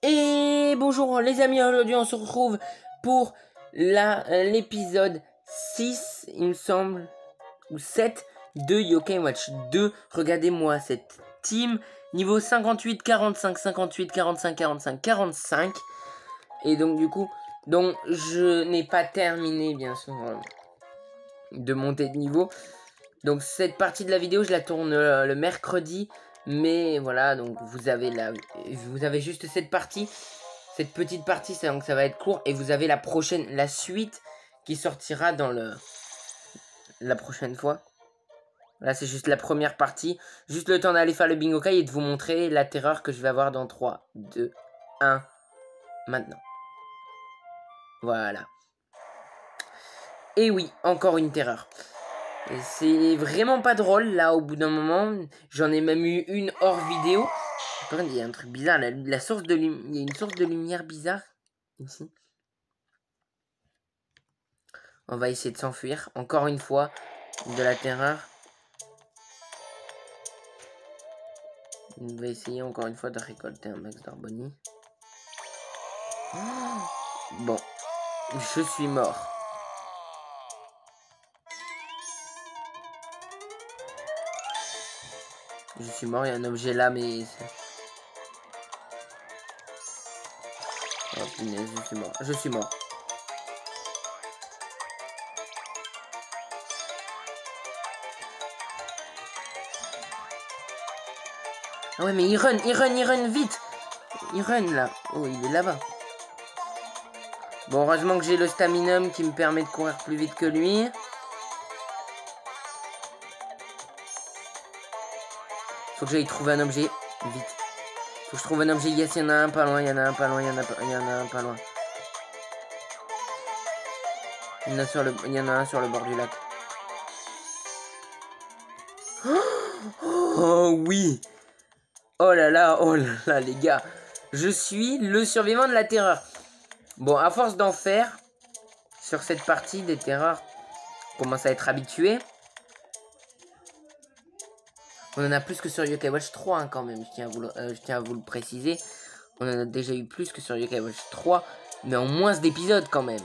Et bonjour les amis, aujourd'hui on se retrouve pour l'épisode 6, il me semble, ou 7 de Yokai Watch 2. Regardez-moi cette team, niveau 58, 45, 58, 45, 45, 45. Et donc du coup, je n'ai pas terminé bien sûr de monter de niveau. Donc cette partie de la vidéo, je la tourne le mercredi. Mais voilà, donc vous avez juste cette partie. Cette petite partie, donc ça va être court. Et vous avez la suite qui sortira dans la prochaine fois. Là, c'est juste la première partie. Juste le temps d'aller faire le Bingokai et de vous montrer la terreur que je vais avoir dans 3, 2, 1. Maintenant. Voilà. Et oui, encore une terreur. C'est vraiment pas drôle, là, au bout d'un moment. J'en ai même eu une hors vidéo. Par contre, il y a un truc bizarre. Il y a une source de lumière bizarre, ici. On va essayer de s'enfuir. Encore une fois, de la terreur. On va essayer encore une fois de récolter un max d'Arboni. Bon, je suis mort. Je suis mort, il y a un objet là, mais... Oh punaise, je suis mort. Je suis mort. Ah ouais, mais il run vite. Il run là. Oh, il est là-bas. Bon, heureusement que j'ai le staminum qui me permet de courir plus vite que lui. Faut que j'aille trouver un objet. Vite. Faut que je trouve un objet. Yes, il y en a un pas loin, il y en a un pas loin, il y en a un pas loin. Il y en a un sur le bord du lac. Oh oui. Oh là, les gars. Je suis le survivant de la terreur. Bon, à force d'en faire, sur cette partie des terreurs, on commence à être habitué. On en a plus que sur Yokai Watch 3, hein, quand même, je tiens à vous le préciser. On en a déjà eu plus que sur Yokai Watch 3, mais en moins d'épisodes quand même.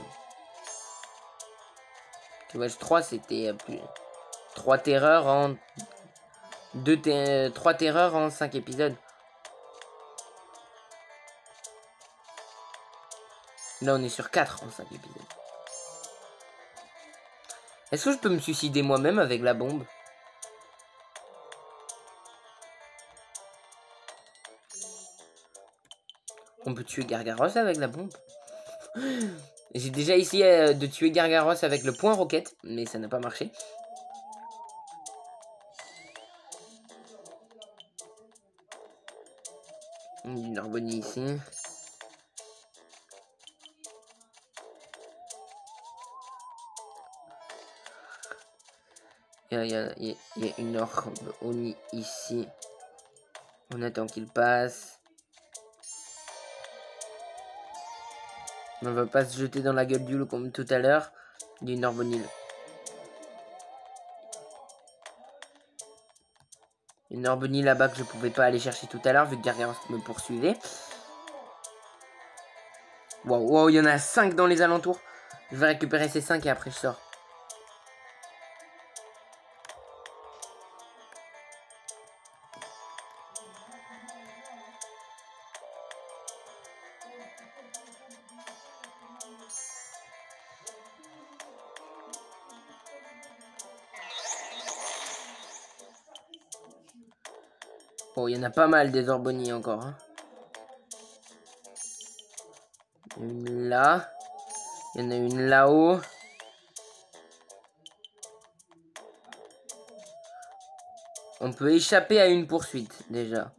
Yokai Watch 3, c'était plus 3 terreurs en 3 terreurs en 5 épisodes. Là, on est sur 4 en 5 épisodes. Est-ce que je peux me suicider moi-même avec la bombe? On peut tuer Gargaros avec la bombe. J'ai déjà essayé de tuer Gargaros avec le point roquette, mais ça n'a pas marché. Une Arboni ici. Il y a une Arboni ici. On attend qu'il passe. On va pas se jeter dans la gueule du loup comme tout à l'heure. Il y a une Arbonil. Une Arbonil là-bas que je pouvais pas aller chercher tout à l'heure vu que Gargaros me poursuivait. Waouh, wow, il y en a 5 dans les alentours. Je vais récupérer ces 5 et après je sors. Oh, il y en a pas mal des Arboni encore. Hein. Une là. Il y en a une là-haut. On peut échapper à une poursuite, déjà.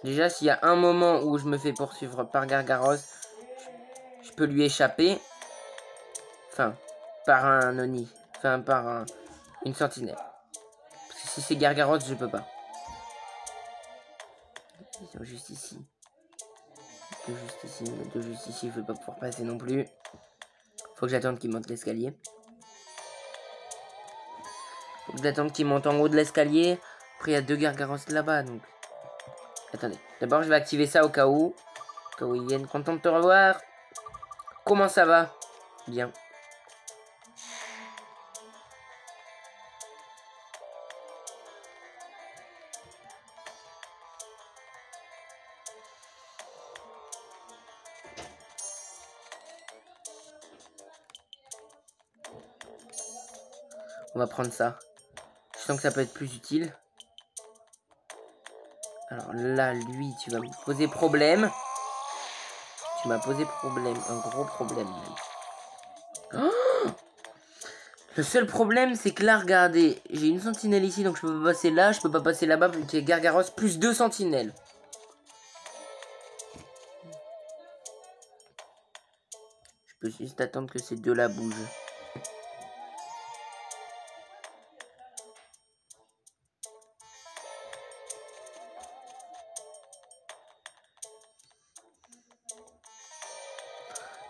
Déjà, s'il y a un moment où je me fais poursuivre par Gargaros, je peux lui échapper. Enfin, par un Oni. Enfin, par une sentinelle. Parce que si c'est Gargaros, je peux pas. Ils sont juste ici. Deux juste ici, mais deux juste ici, je vais pas pouvoir passer non plus. Faut que j'attende qu'il monte l'escalier. Faut que j'attende qu'il monte en haut de l'escalier. Après, il y a 2 Gargaros là-bas, donc. Attendez. D'abord, je vais activer ça au cas où. Au cas où ils viennent. Content de te revoir. Comment ça va? Bien. On va prendre ça. Je sens que ça peut être plus utile. Alors là, lui, tu vas me poser problème. Tu m'as posé problème. Un gros problème même. Oh, le seul problème, c'est que là, regardez. J'ai une sentinelle ici, donc je peux pas passer là. Je peux pas passer là-bas, vu qu'il y a Gargaros plus 2 sentinelles. Je peux juste attendre que ces deux-là bougent.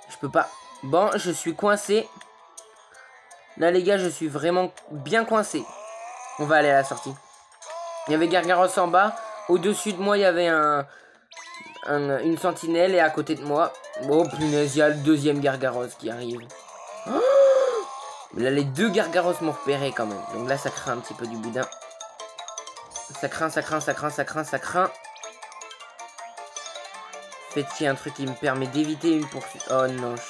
Je peux pas. Bon, je suis coincé. Là, les gars, je suis vraiment bien coincé. On va aller à la sortie. Il y avait Gargaros en bas. Au-dessus de moi, il y avait une sentinelle. Et à côté de moi... Oh, punaise, il y a le deuxième Gargaros qui arrive. Oh, là, les deux Gargaros m'ont repéré quand même. Donc là, ça craint un petit peu du boudin. Ça craint, ça craint, ça craint, ça craint, ça craint. Faites qu'il y ait un truc qui me permet d'éviter une poursuite. Oh non, je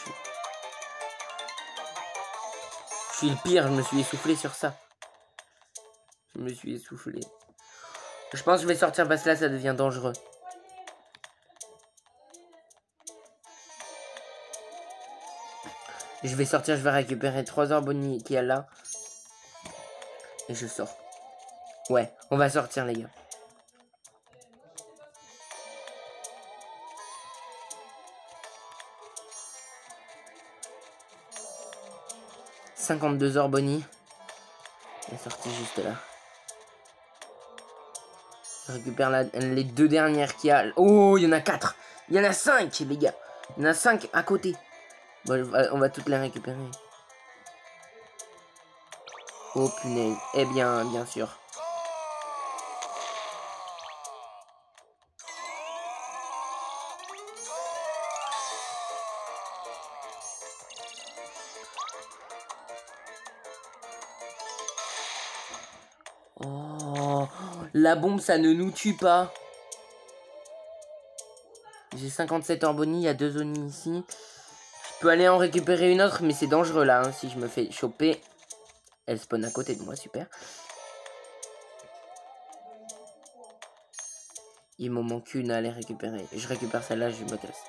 suis le pire, je me suis essoufflé sur ça. Je me suis essoufflé. Je pense que je vais sortir parce que là, ça devient dangereux. Je vais sortir, je vais récupérer 3 Orboni qu'il y a là. Et je sors. Ouais, on va sortir, les gars. « 52 Orboni. Elle est sortie juste là. Je récupère les deux dernières qu'il y a. Oh, il y en a 4. Il y en a 5, les gars. Il y en a 5 à côté. Bon, on va toutes les récupérer. Oh, punaise. Eh bien, bien sûr. Oh, la bombe, ça ne nous tue pas. J'ai 57 Orboni, il y a 2 Oni ici. Je peux aller en récupérer une autre, mais c'est dangereux là, hein, si je me fais choper. Elle spawn à côté de moi, super. Il m'en manque une à aller récupérer. Je récupère celle-là, je me casse.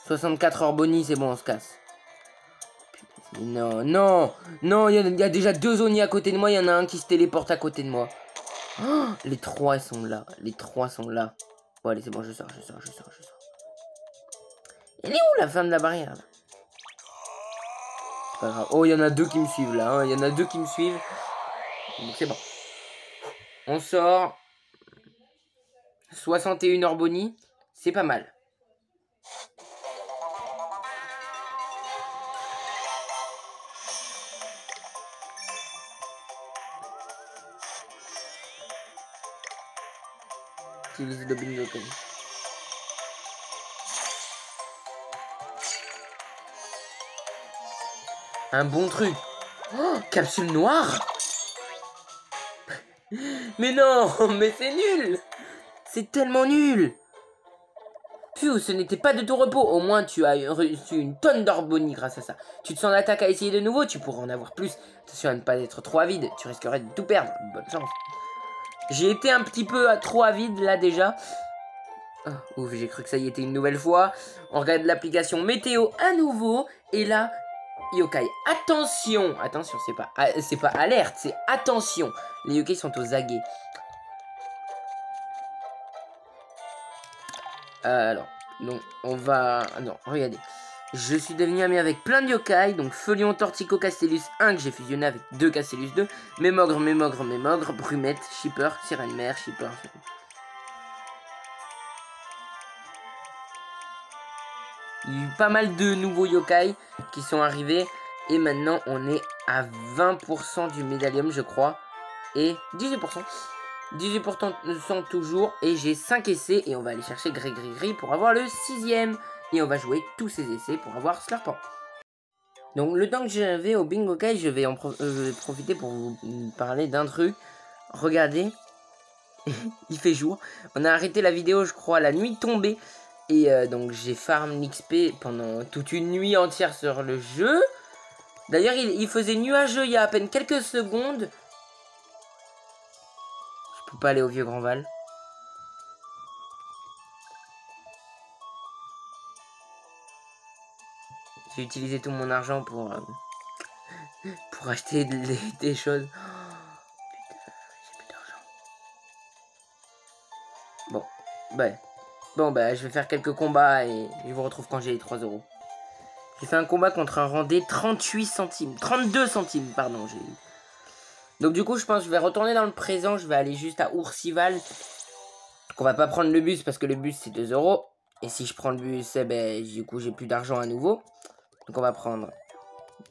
« 64 Orboni, c'est bon, on se casse. » Non, non, non, il y a déjà 2 Oni à côté de moi, il y en a un qui se téléporte à côté de moi. Oh, les 3 sont là, les 3 sont là. Bon, allez, c'est bon, je sors. Elle est où la fin de la barrière là? Pas grave. Oh, il y en a 2 qui me suivent là, hein. Il y en a 2 qui me suivent. Donc c'est bon. On sort. 61 Orboni, c'est pas mal. Utilise le bingo. Un bon truc. Oh, capsule noire. Mais non, mais c'est nul. C'est tellement nul. Pfiou, ce n'était pas de ton repos. Au moins, tu as reçu une tonne d'Orboni grâce à ça. Tu te sens d'attaque à essayer de nouveau. Tu pourras en avoir plus. Attention à ne pas être trop avide. Tu risquerais de tout perdre. Bonne chance. J'ai été un petit peu trop avide là déjà. Oh, ouf, j'ai cru que ça y était une nouvelle fois. On regarde l'application météo à nouveau. Et là, yokai, attention. Attention, c'est pas alerte, c'est attention. Les yokai sont aux aguets. Alors, donc, on va... Non, regardez. Je suis devenu ami avec plein de yokai. Donc, Felion, Tortico, Castellus 1 que j'ai fusionné avec 2 Castellus 2. Mémogre, Brumette, Shipper, Sirène Mère, Shipper. Il y a eu pas mal de nouveaux yokai qui sont arrivés. Et maintenant, on est à 20% du médaillum, je crois. Et 18%. 18% toujours. Et j'ai 5 essais. Et on va aller chercher Gris pour avoir le 6ème. Et on va jouer tous ces essais pour avoir Slurpant. Donc le temps que je vais au Bingo Kai, je vais profiter pour vous parler d'un truc. Regardez, il fait jour. On a arrêté la vidéo, je crois, la nuit tombée. Et donc j'ai farm l'XP pendant toute une nuit entière sur le jeu. D'ailleurs, il faisait nuageux il y a à peine quelques secondes. Je peux pas aller au Vieux Grand Val. J'ai utilisé tout mon argent pour acheter des choses. Oh, putain, j'ai plus d'argent. Bon, bah, je vais faire quelques combats et je vous retrouve quand j'ai les 3 euros. J'ai fait un combat contre un rendez 38 centimes. 32 centimes, pardon. Donc du coup, je pense que je vais retourner dans le présent. Je vais aller juste à Oursival. Donc on va pas prendre le bus parce que le bus c'est 2 euros. Et si je prends le bus, eh ben, du coup, j'ai plus d'argent à nouveau. Donc on va prendre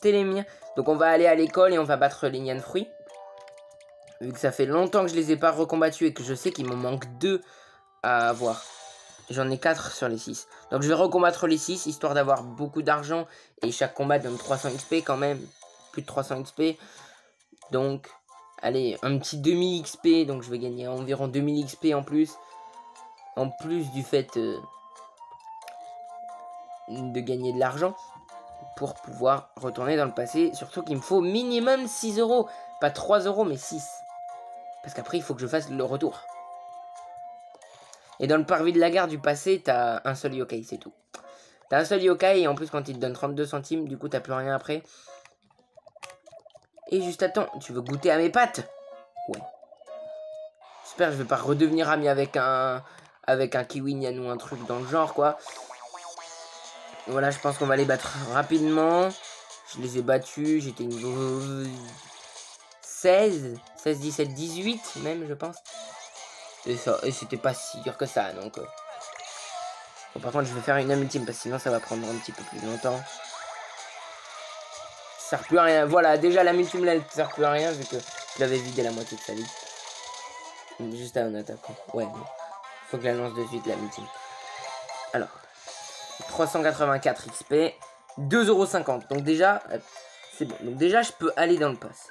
Télémire. Donc on va aller à l'école et on va battre les Nyan Fruits. Vu que ça fait longtemps que je les ai pas recombattus et que je sais qu'il m'en manque 2 à avoir. J'en ai 4 sur les 6. Donc je vais recombattre les 6 histoire d'avoir beaucoup d'argent. Et chaque combat donne 300 XP quand même. Plus de 300 XP. Donc, allez, un petit demi XP. Donc je vais gagner environ 2000 XP en plus. En plus du fait de gagner de l'argent. Pour pouvoir retourner dans le passé. Surtout qu'il me faut minimum 6 euros. Pas 3 euros mais 6. Parce qu'après il faut que je fasse le retour. Et dans le parvis de la gare du passé, t'as un seul yokai, c'est tout. T'as un seul yokai et en plus quand il te donne 32 centimes, du coup t'as plus rien après. Et juste attends, tu veux goûter à mes pâtes? Ouais. J'espère que je vais pas redevenir ami avec un kiwi nyan ou un truc dans le genre quoi. Voilà, je pense qu'on va les battre rapidement. Je les ai battus, j'étais niveau 16, 17, 18 même je pense. Et c'était pas si dur que ça donc... Bon, par contre je vais faire une ultime parce que sinon ça va prendre un petit peu plus longtemps. Ça sert plus à rien. Voilà, déjà la multime là elle sert plus à rien vu que je l'avais vidé la moitié de sa vie. Juste à un attaquant. Ouais, bon. Faut que je la lance de suite la multime. Alors, 384 XP, 2,50 €. Donc déjà, c'est bon. Donc déjà je peux aller dans le pass.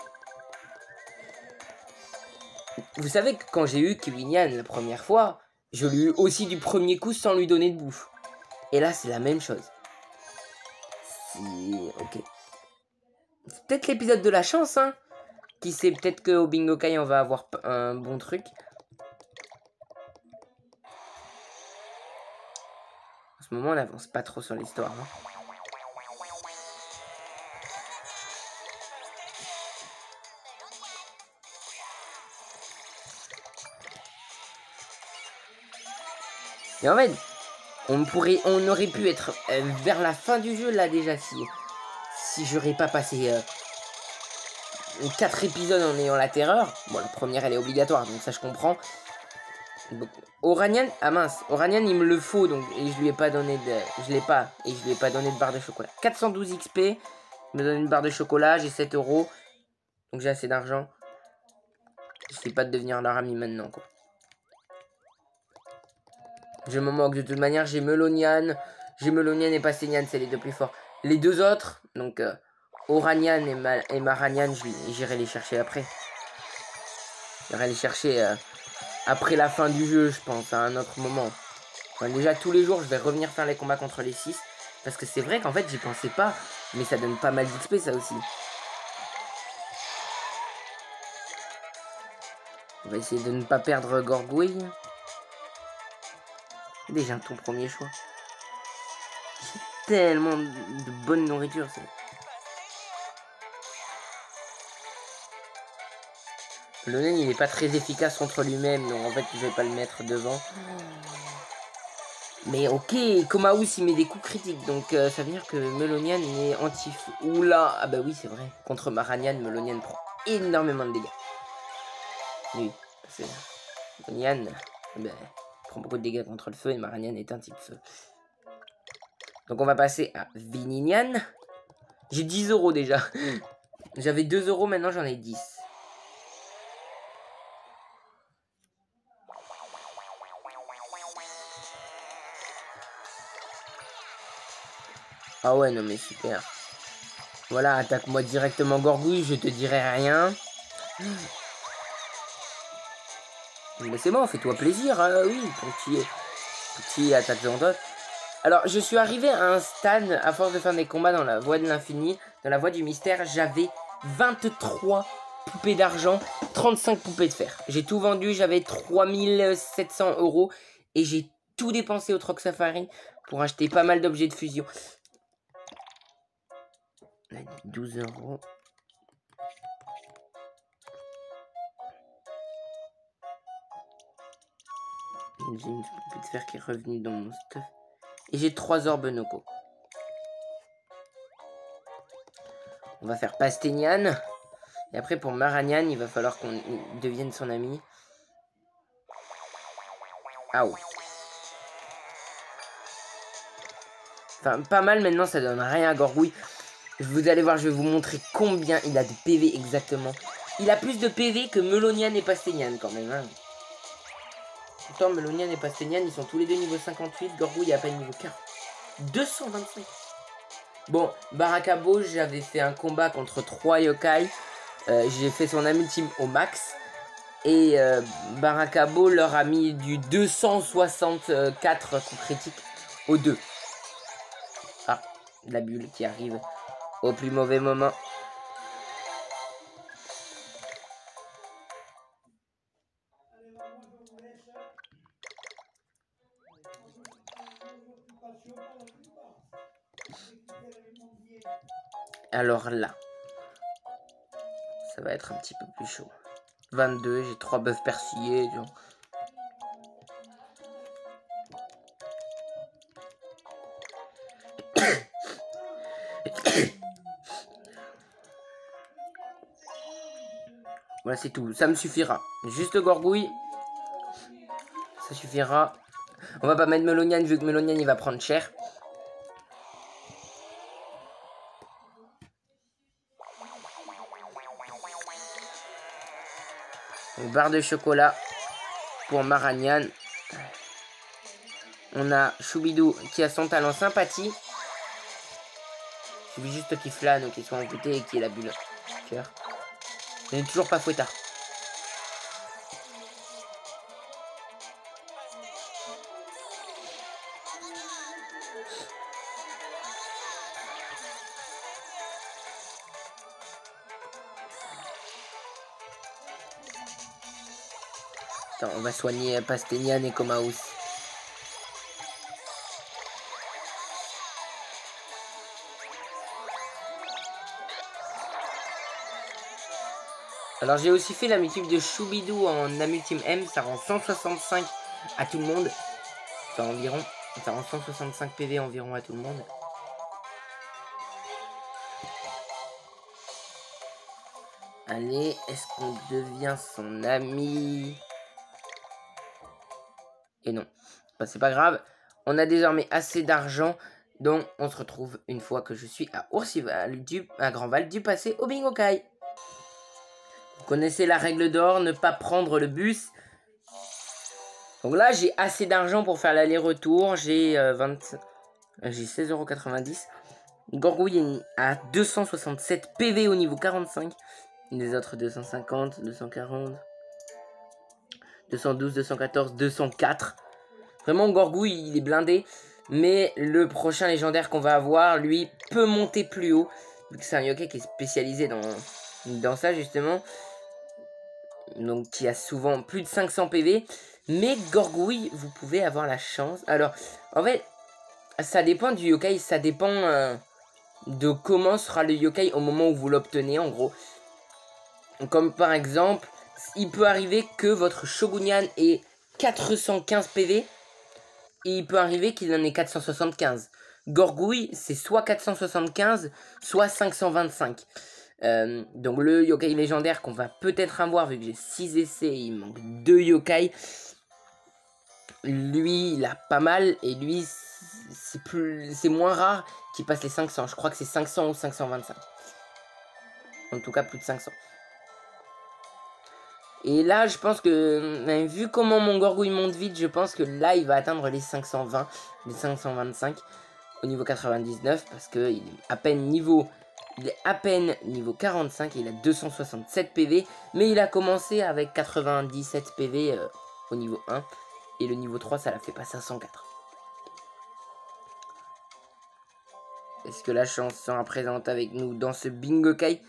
Vous savez que quand j'ai eu Kiwi Nyan la première fois, je l'ai eu aussi du premier coup sans lui donner de bouffe. Et là c'est la même chose. Ok. C'est peut-être l'épisode de la chance, hein. Qui sait, peut-être qu'au Bingo Kai, on va avoir un bon truc. En ce moment, on n'avance pas trop sur l'histoire. Hein. Et en fait, on aurait pu être vers la fin du jeu, là, déjà, si j'aurais pas passé 4 épisodes en ayant la terreur. Bon, la première, elle est obligatoire, donc ça, je comprends. Oranian, ah mince, Oranian il me le faut donc et je lui ai pas donné de, je l'ai pas et je lui ai pas donné de barre de chocolat. 412 XP, il me donne une barre de chocolat, j'ai 7 euros, donc j'ai assez d'argent. Je sais pas de devenir leur ami maintenant quoi. Je me moque de toute manière, j'ai Melonian et Pasténian, c'est les deux plus forts. Les deux autres, donc Oranian et Maranian, j'irai les chercher après. J'irai les chercher après la fin du jeu, je pense, à un autre moment. Enfin, déjà, tous les jours, je vais revenir faire les combats contre les 6. Parce que c'est vrai qu'en fait, j'y pensais pas. Mais ça donne pas mal d'XP, ça aussi. On va essayer de ne pas perdre Gorgouille. Déjà, ton premier choix. J'ai tellement de bonne nourriture, ça. Le nain, il est pas très efficace contre lui-même. Donc, en fait, je vais pas le mettre devant. Mais ok, Komaous il met des coups critiques, donc ça veut dire que Melonian est anti-feu. Oula, ah bah oui c'est vrai, contre Maranian, Melonian prend énormément de dégâts. Oui, parce que Melonian prend beaucoup de dégâts contre le feu et Maranian est un type feu. Donc on va passer à Vininian. J'ai 10 € déjà. J'avais 2 €, maintenant j'en ai 10. Ah ouais, non mais super. Voilà, attaque-moi directement Gorgouille, je te dirai rien. Mais c'est bon, fais-toi plaisir, hein, oui, petit attaque de. Alors, je suis arrivé à un stade, à force de faire des combats dans la voie de l'infini, dans la voie du mystère, j'avais 23 poupées d'argent, 35 poupées de fer. J'ai tout vendu, j'avais 3700 € et j'ai tout dépensé au Troc Safari pour acheter pas mal d'objets de fusion. 12 €. J'ai une poupée de fer qui est revenue dans mon stuff. Et j'ai 3 orbes Noko. On va faire Pastenian. Et après pour Maranian, il va falloir qu'on devienne son ami. Ah ouais. Enfin, pas mal maintenant, ça donne rien à Gorgouille. Vous allez voir, je vais vous montrer combien il a de PV exactement. Il a plus de PV que Melonian et Pastenian quand même. Hein. Pourtant, Melonian et Pastenian, ils sont tous les deux niveau 58. Gorgouille est à peine niveau 40. 225. Bon, Barakabo, j'avais fait un combat contre 3 yokai. J'ai fait son ultime au max. Et Barakabo leur a mis du 264 coups critiques aux 2. Ah, la bulle qui arrive au plus mauvais moment. Alors là, ça va être un petit peu plus chaud. 22, j'ai 3 bœufs persillés. Genre. Voilà, c'est tout. Ça me suffira. Juste Gorgouille. Ça suffira. On va pas mettre Melonian vu que Melonian il va prendre cher. Donc, barre de chocolat pour Maranian. On a Choubidou qui a son talent sympathie. Il suffit juste qu'il flâne ou qu'il soit envoûté et qu'il ait la bulle. Cœur. Je n'ai toujours pas Fouettard. Attends, on va soigner Pastenian et Comaus. Alors j'ai aussi fait la multiple de Choubidou en Amultime M, ça rend 165 à tout le monde. Enfin environ, ça rend 165 PV environ à tout le monde. Allez, est-ce qu'on devient son ami? Et non, bah, c'est pas grave. On a désormais assez d'argent, donc on se retrouve une fois que je suis à Oursival, à Grandval du passé au Bingokai. Vous connaissez la règle d'or, ne pas prendre le bus. Donc là, j'ai assez d'argent pour faire l'aller-retour. J'ai 16,90 €. Gorgouille a 267 PV au niveau 45. Les autres 250, 240, 212, 214, 204. Vraiment, Gorgouille, il est blindé. Mais le prochain légendaire qu'on va avoir, lui, peut monter plus haut. Vu que c'est un yokai qui est spécialisé dans ça, justement. Donc, qui a souvent plus de 500 PV. Mais Gorgouille, vous pouvez avoir la chance. Alors, en fait, ça dépend du yokai. Ça dépend de comment sera le yokai au moment où vous l'obtenez, en gros. Comme par exemple, il peut arriver que votre Shogunyan ait 415 PV. Et il peut arriver qu'il en ait 475. Gorgouille, c'est soit 475, soit 525. Donc le yokai légendaire qu'on va peut-être avoir, vu que j'ai 6 essais, il manque 2 yokai. Lui, il a pas mal. Et lui, c'est moins rare qu'il passe les 500. Je crois que c'est 500 ou 525. En tout cas, plus de 500. Et là, je pense que, vu comment mon Gorgouille monte vite, je pense que là, il va atteindre les 520, les 525 au niveau 99. Parce qu'il est à peine niveau... Il est à peine niveau 45, il a 267 PV. Mais il a commencé avec 97 PV au niveau 1. Et le niveau 3, ça l'a fait passer à 104. Est-ce que la chance sera présente avec nous dans ce Bingokai?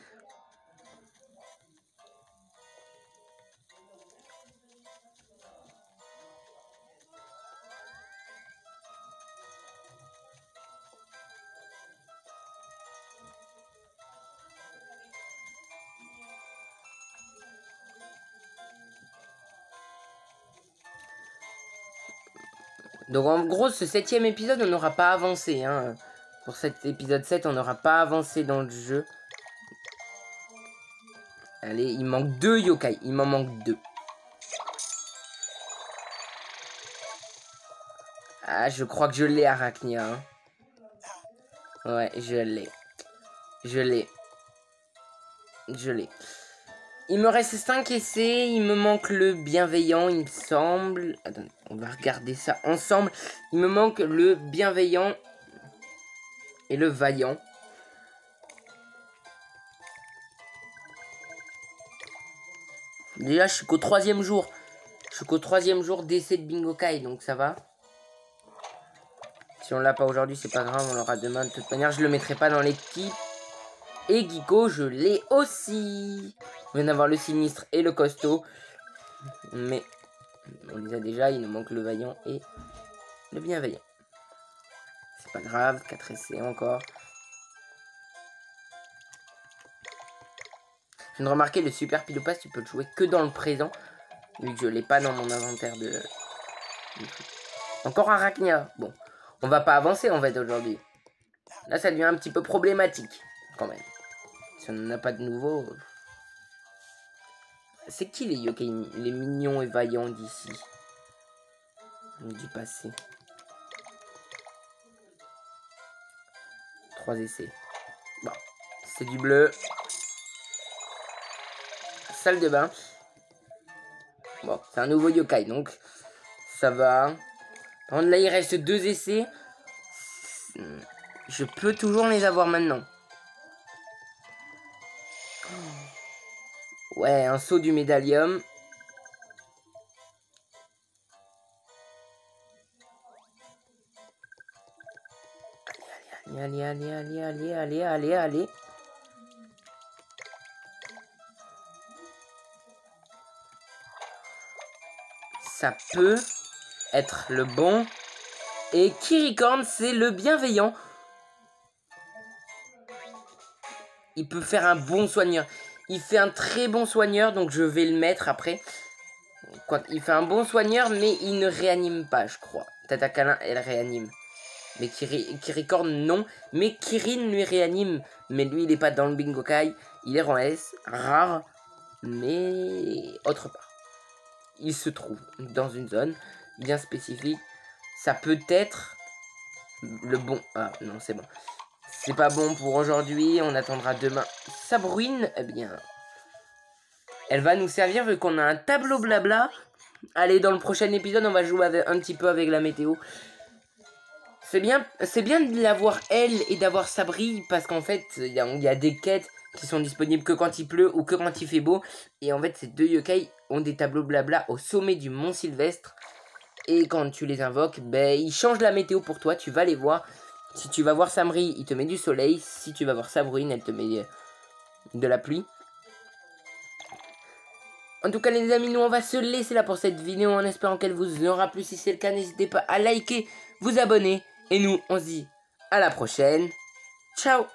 Donc en gros, ce 7e épisode, on n'aura pas avancé. Hein. Pour cet épisode 7, on n'aura pas avancé dans le jeu. Allez, il manque 2 yokai. Il m'en manque 2. Ah, je crois que je l'ai, Arachnia. Hein. Ouais, je l'ai. Je l'ai. Je l'ai. Il me reste 5 essais. Il me manque le bienveillant, il me semble. Attends, on va regarder ça ensemble. Il me manque le bienveillant et le vaillant. Déjà, je suis qu'au 3e jour. Je suis qu'au 3e jour d'essai de Bingokai, donc ça va. Si on l'a pas aujourd'hui, c'est pas grave, on l'aura demain. De toute manière, je le mettrai pas dans l'équipe. Et Geeko, je l'ai aussi. On vient d'avoir le sinistre et le costaud. Mais on les a déjà, il nous manque le vaillant et le bienveillant. C'est pas grave, 4 essais encore. Je viens de remarquer, le super pilopass, tu peux le jouer que dans le présent. Vu que je l'ai pas dans mon inventaire de... Encore un Arachnia. Bon, on va pas avancer en fait aujourd'hui. Là, ça devient un petit peu problématique, quand même. Si on n'en a pas de nouveau... C'est qui les yokai, les mignons et vaillants d'ici? Du passé. 3 essais. Bon, c'est du bleu. Salle de bain. Bon, c'est un nouveau yokai, donc ça va. Par contre, là, il reste 2 essais. Je peux toujours les avoir maintenant. Ouais, un saut du médaillum. Allez. Ça peut être le bon. Et Kirikorn, c'est le bienveillant. Il peut faire un bon soigneur. Il fait un très bon soigneur, donc je vais le mettre après. Quoi, il fait un bon soigneur, mais il ne réanime pas, je crois. Tatakana, elle réanime. Mais Kirikorn, non. Mais Kirin lui réanime. Mais lui, il n'est pas dans le Bingokai. Il est en S, rare, mais autre part. Il se trouve dans une zone bien spécifique. Ça peut être le bon... Ah, non, c'est bon. C'est pas bon pour aujourd'hui. On attendra demain. Sabruine, eh bien... Elle va nous servir vu qu'on a un tableau blabla. Allez, dans le prochain épisode, on va jouer un petit peu avec la météo. C'est bien de l'avoir elle et d'avoir Sabri. Parce qu'en fait, il y a des quêtes qui sont disponibles que quand il pleut ou que quand il fait beau. Et en fait, ces 2 yokai ont des tableaux blabla au sommet du mont Sylvestre. Et quand tu les invoques, ben, ils changent la météo pour toi. Tu vas les voir. Si tu vas voir Samri, il te met du soleil. Si tu vas voir Sabruine, elle te met de la pluie. En tout cas les amis, nous on va se laisser là pour cette vidéo en espérant qu'elle vous aura plu. Si c'est le cas, n'hésitez pas à liker, vous abonner. Et nous, on se dit à la prochaine. Ciao!